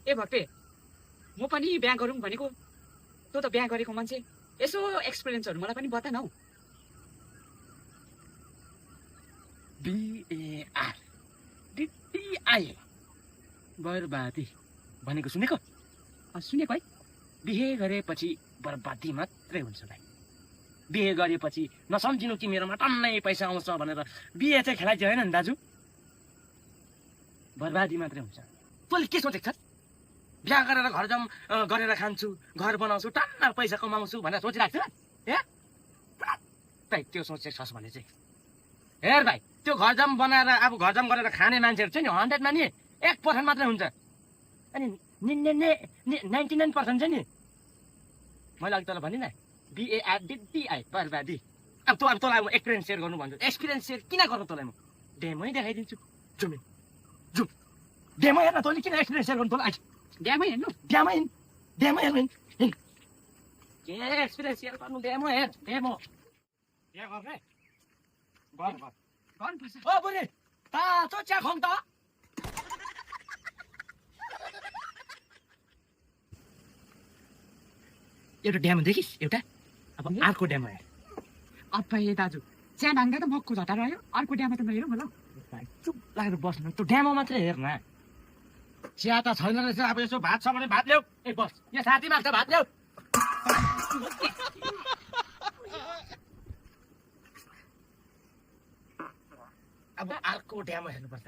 ए भक्ते म पनि बिहा गरौँ भनेको तँ त बिहा गरेको मान्छे यसो एक्सपिरियन्सहरू मलाई पनि बता न हौ BAR DDI बर्बादी भनेको सुनेको सुनेको है बिहे गरेपछि बर्बादी मात्रै हुन्छ भाइ बिहे गरेपछि नसम्झिनु कि मेरोमा टन्नै पैसा आउँछ भनेर बिहे चाहिँ खेलाइदियो होइन नि दाजु बर्बादी मात्रै हुन्छ तैँले के सोचेको छ बिहा गरेर घर जाम गरेर खान्छु घर बनाउँछु टन्न पैसा कमाउँछु भनेर सोचिरहेको छ ए भाइ त्यो सोचेको छस् भने चाहिँ हेर भाइ त्यो घर जाम बनाएर अब घर जाम गरेर खाने मान्छेहरू चाहिँ नि 100 मा नि 1% मात्रै हुन्छ अनि 99% चाहिँ नि मैले अघि तँलाई भनिनँ BAR DDI बर्बादी अब तँलाई म एक्सपिरियन्स सेयर गर्नु भन्छु एक्सपिरियन्स सेयर किन गर्नु तँलाई म डेमै देखाइदिन्छु जुम जुम डेमै हेर्न तँले किन एक्सपिरियन्स सेयर गर्नु तँलाई बिहामै हेर्नु डेमै हेर्नु के एक्सपिरियन्स सेयर गर्नु डेमो हेर डेमो के गर्ने गर्नुपर्छ ओ बुढी तातो चिया खुवाउँ त एउटा ड्याम देखिस् एउटा अब अर्को ड्याम हेर अब दाजु चिया नाङ्दा त मक्कु झटा रह्यो अर्को ड्यामा त नहेरौँ होला चुप लागेर बस्नु त्यो ड्यामो मात्रै हेर न चिया त छैन रहेछ अब यसो भात छ भने भात ल्याऊ ए बस यहाँ साथी माग्छ भात ल्याऊ अब अर्को ड्याम हेर्नुपर्छ